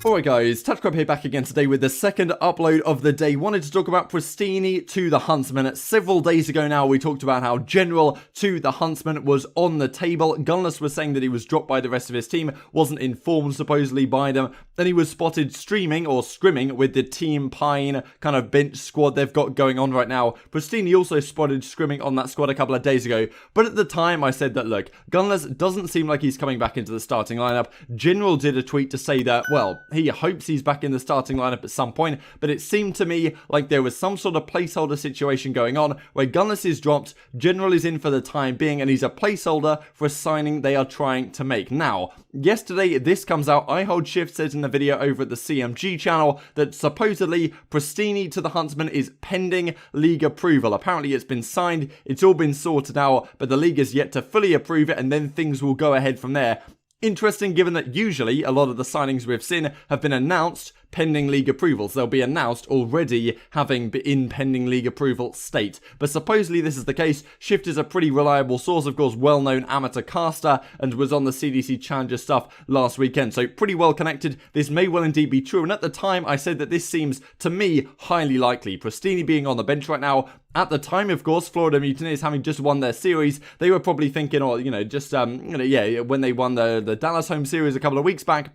Alright guys, TouchCrab here back again today with the second upload of the day. Wanted to talk about Prestinni to the Huntsmen. Several days ago now we talked about how General to the Huntsmen was on the table. Gunless was saying that he was dropped by the rest of his team, wasn't informed supposedly by them. Then he was spotted streaming or scrimming with the Team Pine kind of bench squad they've got going on right now. Prestinni also spotted scrimming on that squad a couple of days ago. But at the time I said that look, Gunless doesn't seem like he's coming back into the starting lineup. General did a tweet to say that, well, he hopes he's back in the starting lineup at some point, but it seemed to me like there was some sort of placeholder situation going on where Gunless is dropped, General is in for the time being, and he's a placeholder for a signing they are trying to make. Now, yesterday this comes out, I Hold Shift says in the video over at the CMG channel that supposedly Prestinni to the Huntsmen is pending league approval. Apparently it's been signed, it's all been sorted out, but the league is yet to fully approve it and then things will go ahead from there. Interesting given that usually a lot of the signings we've seen have been announced pending league approvals. They'll be announced already having been in pending league approval state. But supposedly this is the case. Shift is a pretty reliable source, of course, well-known amateur caster and was on the CDC Challenger stuff last weekend. So pretty well connected. This may well indeed be true. And at the time I said that this seems to me highly likely. Prestinni being on the bench right now. At the time, of course, Florida Mutineers having just won their series, they were probably thinking, or, you know, just, when they won the Dallas home series a couple of weeks back,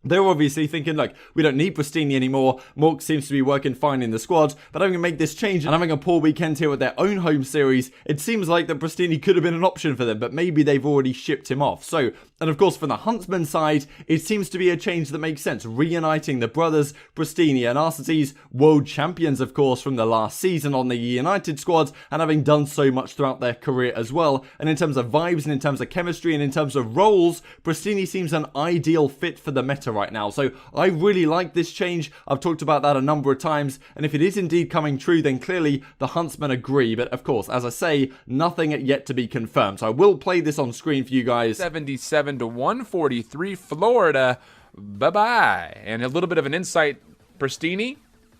they were obviously thinking, look, we don't need Prestinni anymore. Mork seems to be working fine in the squad, but having to make this change and having a poor weekend here with their own home series, it seems like that Prestinni could have been an option for them, but maybe they've already shipped him off. So, and of course, from the Huntsman side, it seems to be a change that makes sense, reuniting the brothers, Prestinni and Arcetes, world champions, of course, from the last season on the United squad, and having done so much throughout their career as well. And in terms of vibes, and in terms of chemistry, and in terms of roles, Prestinni seems an ideal fit for the meta right now. So I really like this change. I've talked about that a number of times, and if it is indeed coming true, then clearly the Huntsmen agree. But of course, as I say, nothing yet to be confirmed. So I will play this on screen for you guys. 77 to 143 Florida. Bye-bye. And a little bit of an insight. Prestinni,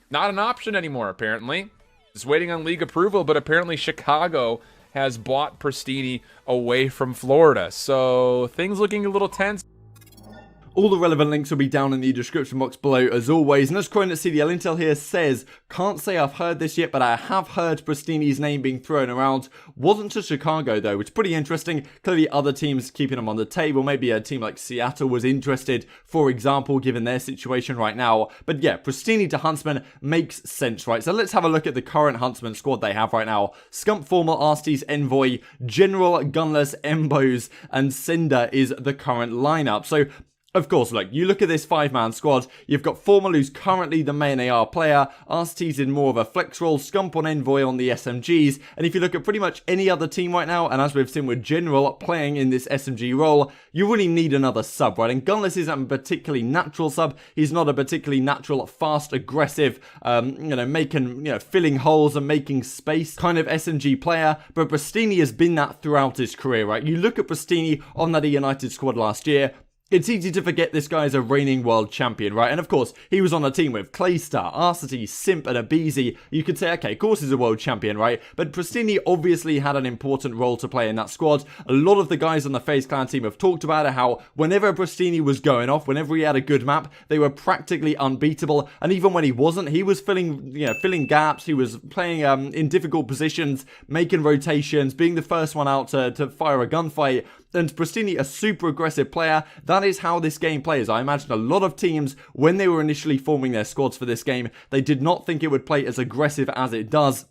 not an option anymore, apparently. Just waiting on league approval, but apparently Chicago has bought Prestinni away from Florida. So things looking a little tense. All the relevant links will be down in the description box below as always. And as Corona CDL Intel here says, can't say I've heard this yet, but I have heard Prestinni's name being thrown around. Wasn't to Chicago though, which is pretty interesting. Clearly other teams keeping him on the table. Maybe a team like Seattle was interested, for example, given their situation right now. But yeah, Prestinni to Huntsman makes sense, right? So let's have a look at the current Huntsman squad they have right now. Scump, Formal, Arcetes, Envoy, General, Gunless, Embos, and Cinder is the current lineup. So of course, look, you look at this 5-man squad, you've got Formal, who's currently the main AR player, Arcetes in more of a flex role, Scump on Envoy on the SMGs, and if you look at pretty much any other team right now, and as we've seen with General playing in this SMG role, you really need another sub, right? And Gunless isn't a particularly natural sub, he's not a particularly natural, fast, aggressive, filling holes and making space kind of SMG player, but Prestinni has been that throughout his career, right? You look at Prestinni on that United squad last year, it's easy to forget this guy is a reigning world champion, right? And of course, he was on a team with Claystar, Arcetes, Simp, and Abizi. You could say, okay, of course he's a world champion, right? But Prestinni obviously had an important role to play in that squad. A lot of the guys on the FaZe clan team have talked about it, how whenever Prestinni was going off, whenever he had a good map, they were practically unbeatable. And even when he wasn't, he was filling gaps. He was playing in difficult positions, making rotations, being the first one out to fire a gunfight. And Prestinni, a super aggressive player, that is how this game plays. I imagine a lot of teams, when they were initially forming their squads for this game, they did not think it would play as aggressive as it does.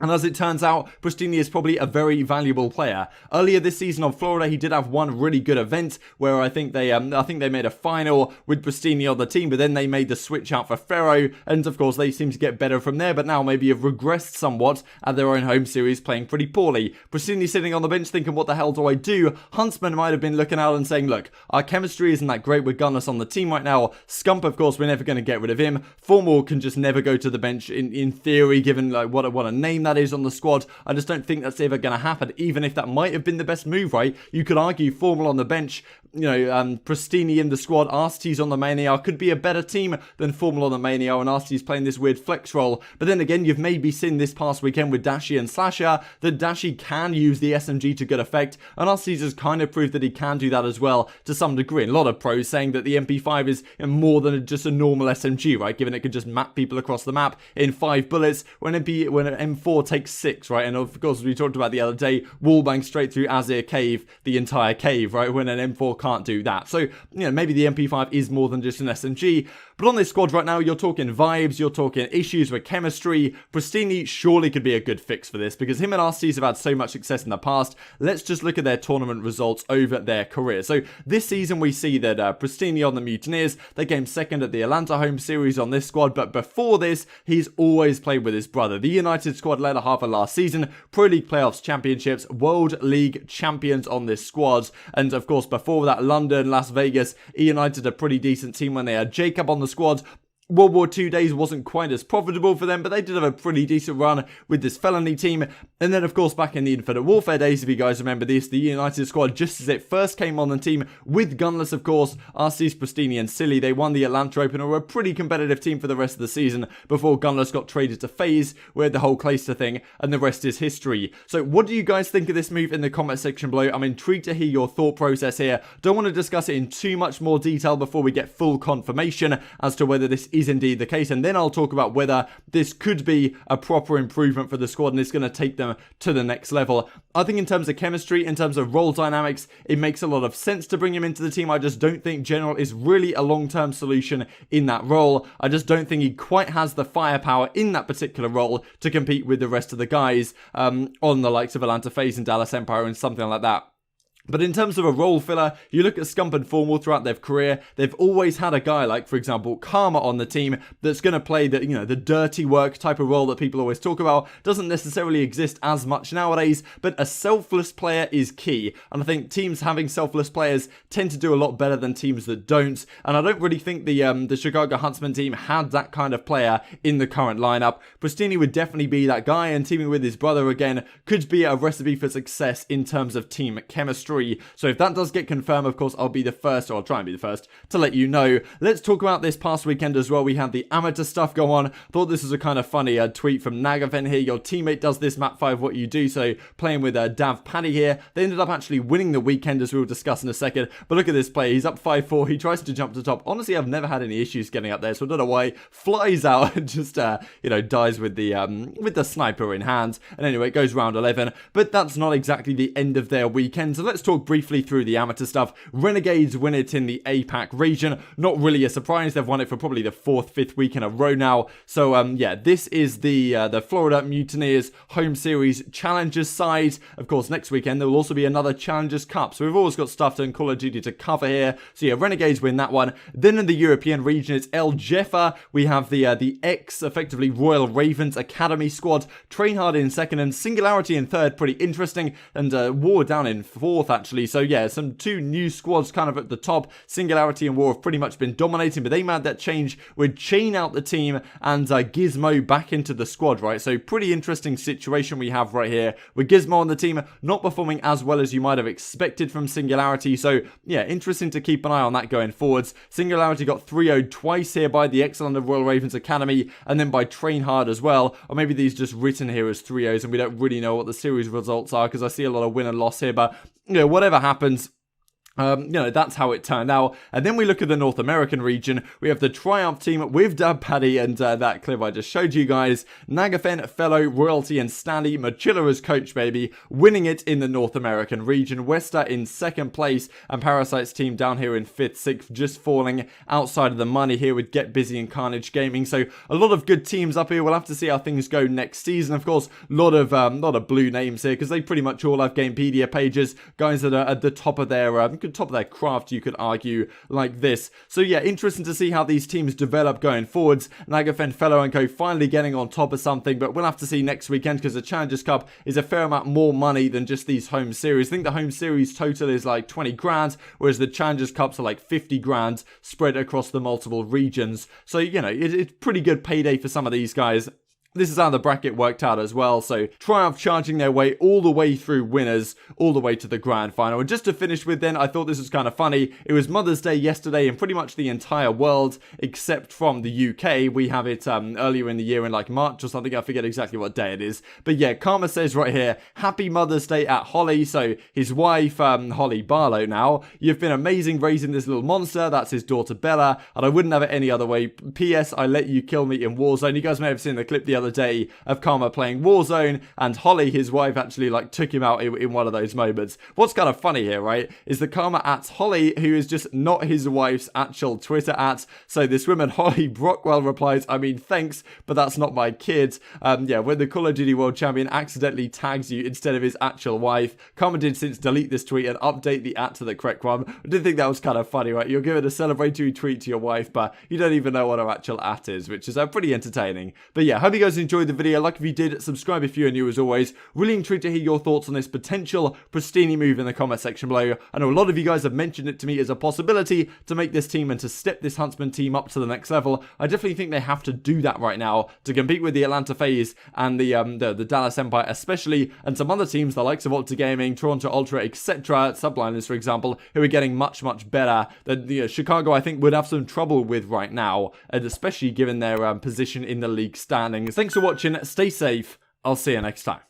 And as it turns out, Prestinni is probably a very valuable player. Earlier this season on Florida, he did have one really good event where I think they made a final with Prestinni on the team, but then they made the switch out for Pharaoh, and of course they seem to get better from there, but now maybe have regressed somewhat at their own home series, playing pretty poorly. Prestinni sitting on the bench thinking, what the hell do I do? Huntsman might have been looking out and saying, look, our chemistry isn't that great with Gunless on the team right now. Scump, of course, we're never going to get rid of him. Formal can just never go to the bench in theory, given like what a name that is on the squad. I just don't think that's ever going to happen, even if that might have been the best move, right? You could argue Formal on the bench Prestinni in the squad, RCT's on the main AR, could be a better team than Formal on the main AR, and RCT's playing this weird flex role. But then again, you've maybe seen this past weekend with Dashi and Slasher that Dashi can use the SMG to good effect, and RCT's has kind of proved that he can do that as well to some degree. And a lot of pros saying that the MP5 is more than just a normal SMG, right? Given it can just map people across the map in 5 bullets, when an M4 takes 6, right? And of course, we talked about the other day, wallbang straight through Azir Cave, the entire cave, right? When an M4 can't do that. So, maybe the MP5 is more than just an SMG. But on this squad right now, you're talking vibes, you're talking issues with chemistry. Prestinni surely could be a good fix for this, because him and RCs have had so much success in the past. Let's just look at their tournament results over their career. So this season we see that Prestinni on the Mutineers, they came second at the Atlanta home series on this squad, but before this, he's always played with his brother. The United squad led a half of last season, Pro League Playoffs Championships, World League Champions on this squad, and of course before that, London, Las Vegas, United a pretty decent team when they had Jacob on the squad. World War II days wasn't quite as profitable for them, but they did have a pretty decent run with this felony team. And then, of course, back in the Infinite Warfare days, if you guys remember this, the United squad, just as it first came on the team, with Gunless, of course, RC's, Prestinni, and Silly, they won the Atlanta Open, and were a pretty competitive team for the rest of the season before Gunless got traded to FaZe, with the whole Clayster thing, and the rest is history. So what do you guys think of this move in the comment section below? I'm intrigued to hear your thought process here. Don't want to discuss it in too much more detail before we get full confirmation as to whether this is indeed the case, and then I'll talk about whether this could be a proper improvement for the squad and it's going to take them to the next level. I think in terms of chemistry, in terms of role dynamics, it makes a lot of sense to bring him into the team. I just don't think General is really a long-term solution in that role. I just don't think he quite has the firepower in that particular role to compete with the rest of the guys on the likes of Atlanta FaZe and Dallas Empire and something like that. But in terms of a role filler, you look at Scump and Formal throughout their career, they've always had a guy like, for example, Karma on the team that's going to play the, the dirty work type of role that people always talk about. Doesn't necessarily exist as much nowadays, but a selfless player is key. And I think teams having selfless players tend to do a lot better than teams that don't. And I don't really think the Chicago Huntsmen team had that kind of player in the current lineup. Prestinni would definitely be that guy, and teaming with his brother again could be a recipe for success in terms of team chemistry. So if that does get confirmed, of course, I'll be the first, or I'll try and be the first, to let you know. Let's talk about this past weekend as well. We had the amateur stuff go on. Thought this was a kind of funny tweet from Nagafen here. Your teammate does this, map 5, what you do. So playing with Dav Paddy here. They ended up actually winning the weekend, as we will discuss in a second. But look at this play. He's up 5-4. He tries to jump to top. Honestly, I've never had any issues getting up there, so I don't know why. Flies out and just, dies with the sniper in hand. And anyway, it goes round 11. But that's not exactly the end of their weekend. So let's talk briefly through the amateur stuff. Renegades win it in the APAC region. Not really a surprise. They've won it for probably the 4th, 5th week in a row now. So yeah, this is the Florida Mutineers home series challengers side. Of course, next weekend there will also be another Challengers Cup. So we've always got stuff and Call of Duty to cover here. So yeah, Renegades win that one. Then in the European region, it's El Jeffa. We have the effectively Royal Ravens Academy squad. Train Hard in 2nd and Singularity in 3rd. Pretty interesting. And War down in 4th actually. So yeah, some 2 new squads kind of at the top. Singularity and War have pretty much been dominating, but they made that change with Chain out the team and Gizmo back into the squad, right? So pretty interesting situation we have right here with Gizmo on the team, not performing as well as you might have expected from Singularity. So yeah, interesting to keep an eye on that going forwards. Singularity got 3-0'd twice here by the excellent of Royal Ravens Academy, and then by Train Hard as well. Or maybe these just written here as 3-0s and we don't really know what the series results are, because I see a lot of win and loss here, but whatever happens, that's how it turned out. And then we look at the North American region. We have the Triumph team with Dab Paddy and that clip I just showed you guys. Nagafen, Fellow, Royalty, and Stanley, Machilla as coach, baby, winning it in the North American region. Wester in 2nd place, and Parasite's team down here in 5th, 6th, just falling outside of the money here with Get Busy and Carnage Gaming. So a lot of good teams up here. We'll have to see how things go next season. Of course, a lot of blue names here, because they pretty much all have Gamepedia pages, guys that are at the top of their craft, you could argue, like this. So yeah, interesting to see how these teams develop going forwards. Nagafen, Fellow and Co finally getting on top of something, but we'll have to see next weekend, because the Challengers Cup is a fair amount more money than just these home series. I think the home series total is like 20 grand, whereas the Challengers Cups are like 50 grand spread across the multiple regions. So, it's pretty good payday for some of these guys. This is how the bracket worked out as well. So Triumph charging their way all the way through winners, all the way to the grand final. And just to finish with then, I thought this was kind of funny. It was Mother's Day yesterday in pretty much the entire world, except from the UK. We have it earlier in the year in like March or something. I forget exactly what day it is. But yeah, Karma says right here, happy Mother's Day at Holly. So his wife, Holly Barlow now, you've been amazing raising this little monster. That's his daughter Bella. And I wouldn't have it any other way. P.S. I let you kill me in Warzone. You guys may have seen the clip the other day of Karma playing Warzone, and Holly, his wife, actually like took him out in one of those moments. What's kind of funny here, right, is that Karma @s Holly, who is just not his wife's actual Twitter @. So this woman, Holly Brockwell, replies, I mean, thanks, but that's not my kid. Yeah, when the Call of Duty World Champion accidentally tags you instead of his actual wife, Karma did since delete this tweet and update the @ to the correct one. I did think that was kind of funny, right? You're giving a celebratory tweet to your wife, but you don't even know what her actual @ is, which is pretty entertaining. But yeah, hope you guys enjoyed the video. Like if you did, subscribe if you're new as always. Really intrigued to hear your thoughts on this potential Prestinni move in the comment section below. I know a lot of you guys have mentioned it to me as a possibility to make this team and to step this Huntsman team up to the next level. I definitely think they have to do that right now to compete with the Atlanta FaZe and the Dallas Empire especially, and some other teams, the likes of OpTic Gaming, Toronto Ultra, etc., Subliners for example, who are getting much better. That Chicago I think would have some trouble with right now, and especially given their position in the league standings. Thanks for watching, stay safe, I'll see you next time.